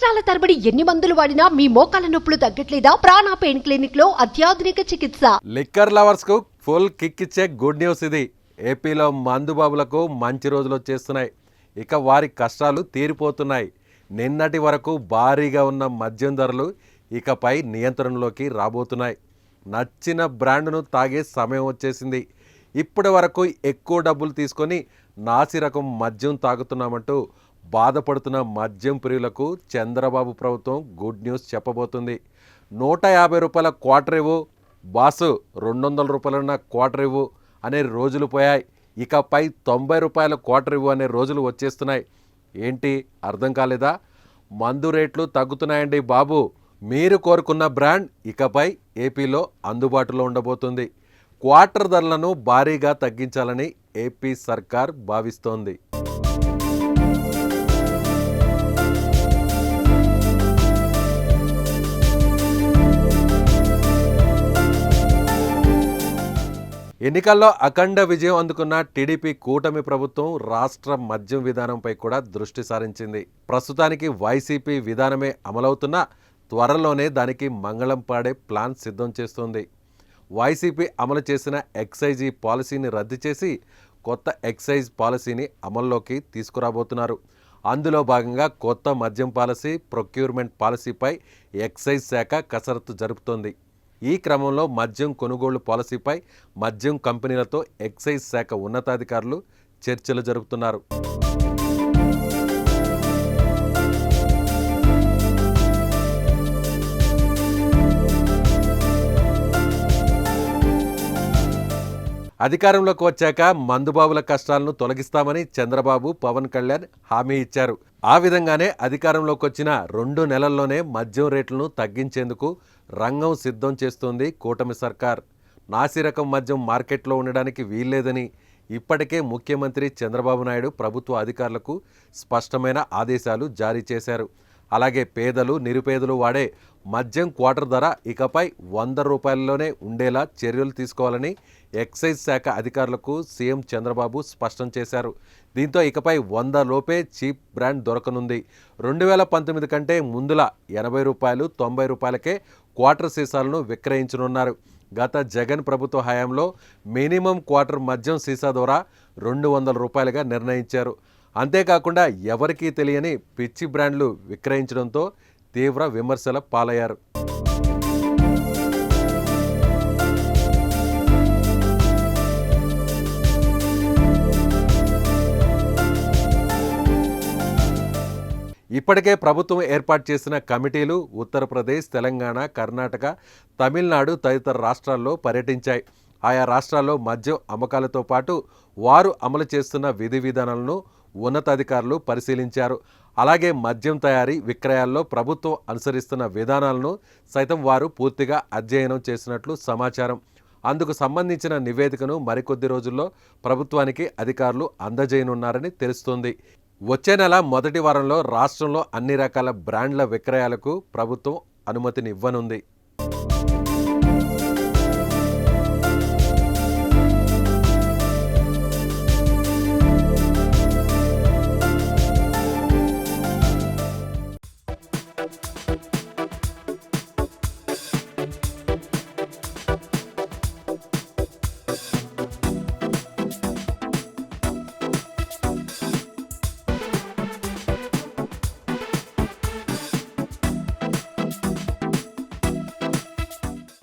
సంవత్సరాల తరబడి ఎన్ని మందులు వాడినా మీ మోకాల నొప్పులు తగ్గట్లేదా? ప్రాణ పెయిన్ క్లినిక్ లో అత్యాధునిక చికిత్స. లిక్కర్ లవర్స్ కు ఫుల్ కిక్ ఇచ్చే గుడ్ న్యూస్ ఇది. ఏపీలో మందు బాబులకు మంచి రోజులు వచ్చేస్తున్నాయి. ఇక వారి కష్టాలు తీరిపోతున్నాయి. నిన్నటి వరకు భారీగా ఉన్న మద్యం ధరలు ఇకపై నియంత్రణలోకి రాబోతున్నాయి. నచ్చిన బ్రాండ్ను తాగే సమయం వచ్చేసింది. ఇప్పటి వరకు ఎక్కువ డబ్బులు తీసుకొని నాసి రకం మద్యం తాగుతున్నామంటూ బాధపడుతున్న మద్యం ప్రియులకు చంద్రబాబు ప్రభుత్వం గుడ్ న్యూస్ చెప్పబోతుంది. 150 రూపాయల క్వార్టర్ ఇవ్వు బాసు, 200 రూపాయలున్న క్వార్టర్ ఇవ్వు అనే రోజులు పోయాయి. ఇకపై 90 రూపాయల క్వార్టర్ ఇవ్వు అనే రోజులు వచ్చేస్తున్నాయి. ఏంటి అర్థం కాలేదా? మందు రేట్లు తగ్గుతున్నాయండి బాబు. మీరు కోరుకున్న బ్రాండ్ ఇకపై ఏపీలో అందుబాటులో ఉండబోతుంది. క్వార్టర్ ధరలను భారీగా తగ్గించాలని ఏపీ సర్కార్ భావిస్తోంది. ఎన్నికల్లో అఖండ విజయం అందుకున్న టీడీపీ కూటమి ప్రభుత్వం రాష్ట్ర మద్యం విధానంపై కూడా దృష్టి సారించింది. ప్రస్తుతానికి వైసీపీ విధానమే అమలవుతున్నా త్వరలోనే దానికి మంగళం పాడే ప్లాన్ సిద్ధం చేస్తోంది. వైసీపీ అమలు చేసిన ఎక్సైజ్ పాలసీని రద్దు చేసి కొత్త ఎక్సైజ్ పాలసీని అమల్లోకి తీసుకురాబోతున్నారు. అందులో భాగంగా కొత్త మద్యం పాలసీ, ప్రొక్యూర్మెంట్ పాలసీపై ఎక్సైజ్ శాఖ కసరత్తు జరుపుతోంది. ఈ క్రమంలో మద్యం కొనుగోలు పాలసీపై మద్యం కంపెనీలతో ఎక్సైజ్ శాఖ ఉన్నతాధికారులు చర్చలు జరుపుతున్నారు. అధికారంలోకి వచ్చాక మందుబాబుల కష్టాలను తొలగిస్తామని చంద్రబాబు, పవన్ కళ్యాణ్ హామీ ఇచ్చారు. ఆ విధంగానే అధికారంలోకి వచ్చిన 2 నెలల్లోనే మద్యం రేట్లను తగ్గించేందుకు రంగం సిద్ధం చేస్తోంది కూటమి సర్కార్. నాసిరకం మద్యం మార్కెట్లో ఉండడానికి వీల్లేదని ఇప్పటికే ముఖ్యమంత్రి చంద్రబాబు నాయుడు ప్రభుత్వ అధికారులకు స్పష్టమైన ఆదేశాలు జారీ చేశారు. అలాగే పేదలు, నిరుపేదలు వాడే మద్యం క్వార్టర్ ధర ఇకపై 100 రూపాయల్లోనే ఉండేలా చర్యలు తీసుకోవాలని ఎక్సైజ్ శాఖ అధికారులకు సీఎం చంద్రబాబు స్పష్టం చేశారు. దీంతో ఇకపై 100 లోపే చీప్ బ్రాండ్ దొరకనుంది. 2019 కంటే ముందులా 80 రూపాయలు, 90 రూపాయలకే క్వార్టర్ సీసాలను విక్రయించనున్నారు. గత జగన్ ప్రభుత్వ హయాంలో మినిమం క్వార్టర్ మద్యం సీసా ద్వారా 200 రూపాయలుగా నిర్ణయించారు. అంతేకాకుండా ఎవరికీ తెలియని పిచ్చి బ్రాండ్లు విక్రయించడంతో తీవ్ర విమర్శల పాలయ్యారు. ఇప్పటికే ప్రభుత్వం ఏర్పాటు చేసిన కమిటీలు ఉత్తరప్రదేశ్, తెలంగాణ, కర్ణాటక, తమిళనాడు తదితర రాష్ట్రాల్లో పర్యటించాయి. ఆయా రాష్ట్రాల్లో మద్యం అమ్మకాలతో పాటు వారు అమలు చేస్తున్న విధి విధానాలను ఉన్నతాధికారులు పరిశీలించారు. అలాగే మద్యం తయారీ, విక్రయాల్లో ప్రభుత్వం అనుసరిస్తున్న విధానాలను సైతం వారు పూర్తిగా అధ్యయనం చేసినట్లు సమాచారం. అందుకు సంబంధించిన నివేదికను మరికొద్ది రోజుల్లో ప్రభుత్వానికి అధికారులు అందజేయనున్నారని తెలుస్తోంది. వచ్చే నెల మొదటి వారంలో రాష్ట్రంలో అన్ని రకాల బ్రాండ్ల విక్రయాలకు ప్రభుత్వం అనుమతినివ్వనుంది.